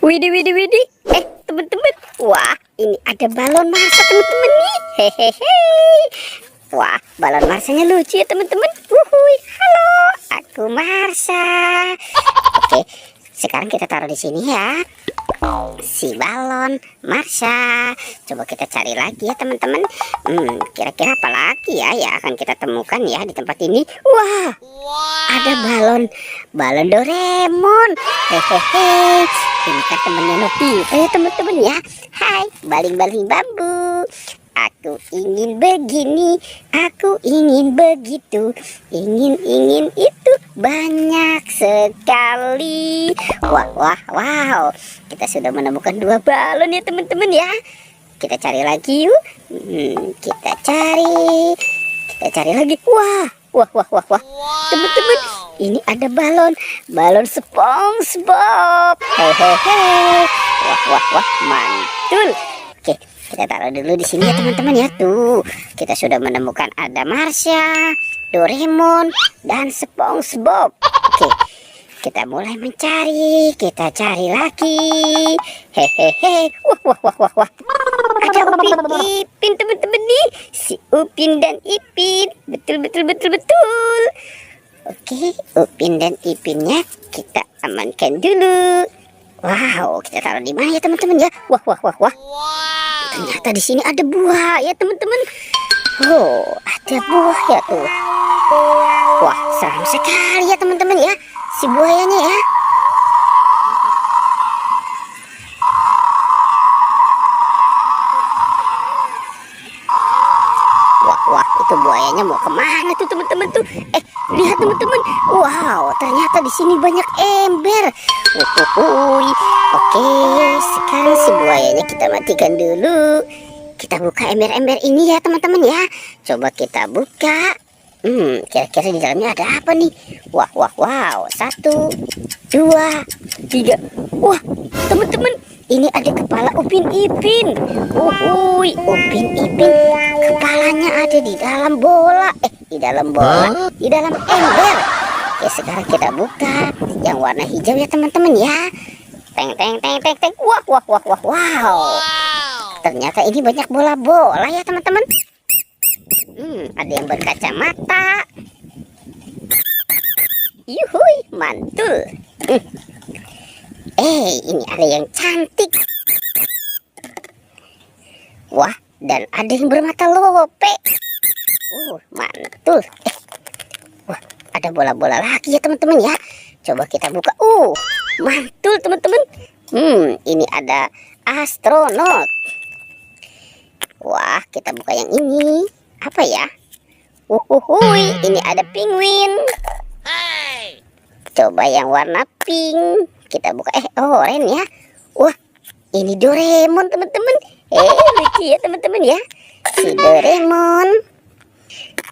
Widih, widih, widih. Teman-teman. Wah, ini ada balon Marsa, teman-teman nih. Hehehe. Wah, balon Marsanya lucu ya, teman-teman. Wuhui, halo, aku Marsa. Oke, sekarang kita taruh di sini ya. Si balon Marsa. Coba kita cari lagi ya, teman-teman. Kira-kira apa lagi ya yang akan kita temukan ya di tempat ini? Wah, ada balon Doraemon. Hehehe. Ini kan temennya Nobita ya, teman-teman ya. Hai, baling-baling bambu. Aku ingin begini, aku ingin begitu, ingin itu banyak sekali. Wow. Kita sudah menemukan 2 balon ya, teman-teman ya. Kita cari lagi yuk. Kita cari lagi. Wah. Teman-teman, ini ada balon SpongeBob. Hehehe. Wah, mantul. Oke, kita taruh dulu di sini ya, teman-teman ya. Tuh, kita sudah menemukan ada Marsha, Doraemon, dan SpongeBob. Oke, kita mulai mencari. Kita cari lagi. Hehehe. Wah. Ada Upin Ipin, teman-teman nih. Si Upin dan Ipin. Betul. Oke, Upin dan Ipinnya kita amankan dulu. Wow, kita taruh di mana ya, teman-teman ya? Wah. Ternyata di sini ada buah ya, teman-teman. Oh, ada buah ya tuh. Wah, seram sekali ya, teman-teman ya. Si buayanya ya. Wah, itu buayanya mau kemana tuh, teman-teman tuh? Lihat, teman-teman. Wow, ternyata di sini banyak ember. Oke, sekarang si buayanya kita matikan dulu. Kita buka ember-ember ini ya, teman-teman ya. Coba kita buka. Kira-kira di dalamnya ada apa nih? Wow. 1, 2, 3. Wah, teman-teman, ini ada kepala Upin Ipin. Upin Ipin, kepalanya ada di dalam bola. Di dalam ember. Oke, sekarang kita buka yang warna hijau ya, teman-teman ya. Teng. Wow. Ternyata ini banyak bola-bola ya, teman-teman. Ada yang berkacamata. Yuhui, mantul. Ini ada yang cantik. Wah, dan ada yang bermata lope. Mantul. Wah, ada bola-bola lagi ya, teman-teman ya. Coba kita buka. Mantul, teman-teman. Ini ada astronot. Wah, kita buka yang ini. Apa ya? Ini ada penguin. Coba yang warna pink. Kita buka. Oranye ya. Wah, ini Doraemon, teman-teman. Lucu ya, teman-teman ya. Si Doraemon.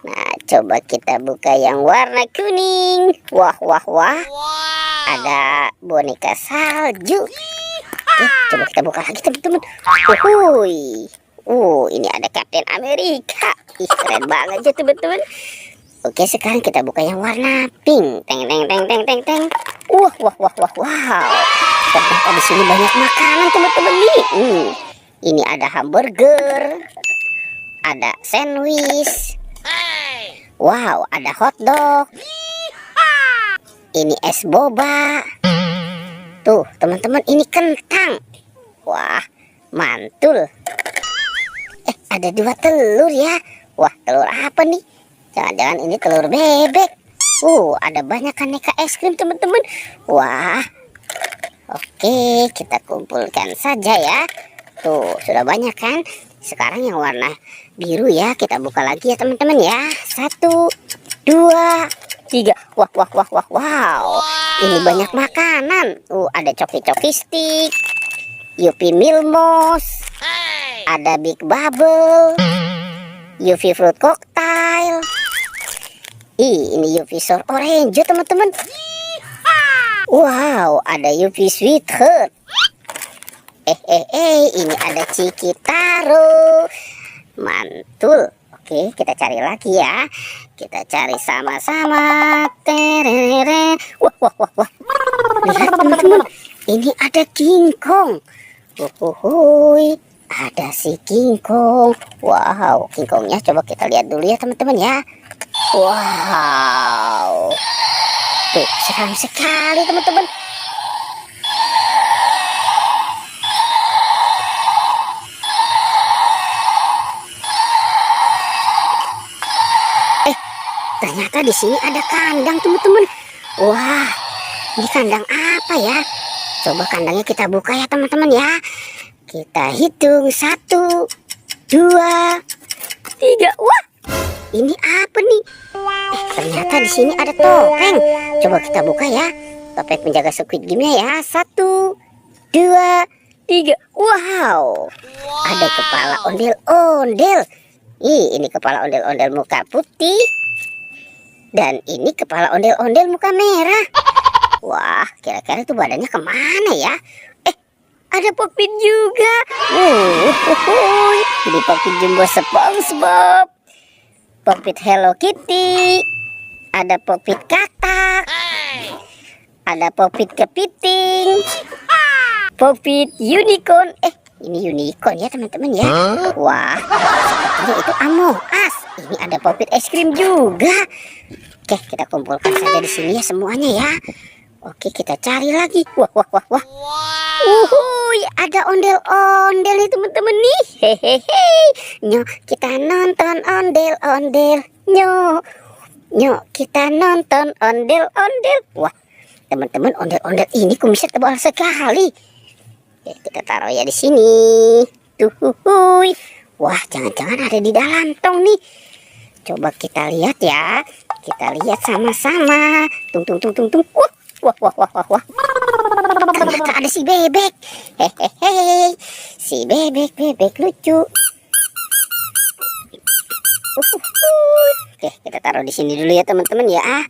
Nah, coba kita buka yang warna kuning. Wah. Ada boneka salju. Coba kita buka lagi, teman-teman. Ini ada Captain America. Keren banget ya, teman-teman. Oke, sekarang kita buka yang warna pink. Teng. Wow. Ternyata di sini banyak makanan, teman-teman nih. Ini ada hamburger, ada sandwich. Wow, ada hotdog. Ini es boba. Tuh, teman-teman, ini kentang. Wah, mantul. Ada 2 telur ya. Wah, telur apa nih? Jangan-jangan ini telur bebek. Ada banyak aneka es krim, teman-teman. Wah. Oke, kita kumpulkan saja ya. Tuh, sudah banyak kan? Sekarang yang warna biru ya. Kita buka lagi ya, teman-teman ya. 1, 2, 3. Wow. Ini banyak makanan. Ada coki-coki stick. Yupi Milmos. Ada Big Bubble. UV Fruit Cocktail. Ini UV Sour Orange, teman-teman. Wow, ada UV Sweetheart. Ini ada Cikitaro. Mantul. Oke, kita cari lagi ya. Kita cari sama-sama. Wah. Lihat, teman-teman. ini ada King Kong. Uhuhui, ada si King Kong. Wow, King Kongnya coba kita lihat dulu ya teman-teman ya. Wow, tuh seram sekali teman-teman. Ternyata di sini ada kandang teman-teman. Wah, ini kandang apa ya? Coba kandangnya kita buka ya teman-teman ya. Kita hitung 1, 2, 3. Wah, ini apa nih? Ternyata di sini ada topeng. Coba kita buka ya. Topeng penjaga Squid Game-nya ya. 1, 2, 3. Wow, ada kepala ondel-ondel. Ini kepala ondel-ondel muka putih. Dan ini kepala ondel-ondel muka merah. Wah, kira-kira itu badannya kemana ya? Ada Pokpit juga. Ini Pokpit Jumbo SpongeBob, Pokpit Hello Kitty, ada Pokpit katak, ada Pokpit kepiting, Pokpit unicorn. Ini unicorn ya teman-teman ya. Wah, sepertinya itu Among Us. Ini ada Pokpit es krim juga. Oke, kita kumpulkan saja di sini ya semuanya ya. Oke, kita cari lagi. Wah. Uhuy, ada ondel-ondel nih teman-teman nih. Hehehe. Nyok, kita nonton ondel-ondel. Nyok, kita nonton ondel-ondel. Wah, teman-teman, ondel-ondel ini kumisnya tebal sekali. Oke, kita taruh ya di sini. Tuhuy. Wah, jangan-jangan ada di dalam tong nih. Coba kita lihat ya. Kita lihat sama-sama. Tung. Wah. Ternyata ada si bebek. Hehehe. Si bebek lucu. Oke, kita taruh di sini dulu ya teman-teman ya.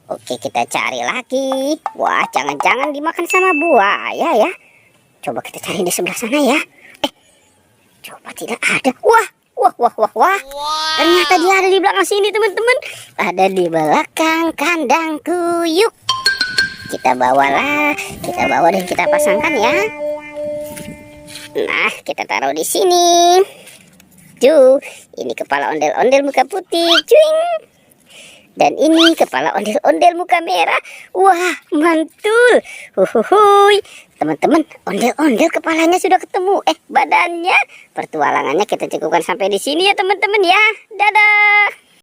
Oke, kita cari lagi. Wah, jangan-jangan dimakan sama buaya ya. Coba kita cari di sebelah sana ya. Coba tidak ada. Wah. Ternyata dia ada di belakang sini teman-teman. Ada di belakang kandangku. Yuk, kita bawa dan kita pasangkan ya. Nah, kita taruh di sini. Tuh, ini kepala ondel-ondel muka putih. Cuing. Dan ini kepala ondel-ondel muka merah. Wah, mantul. Huhuhui. Teman-teman, ondel-ondel kepalanya sudah ketemu. Badannya. Pertualangannya kita cukupkan sampai di sini ya teman-teman ya. Dadah.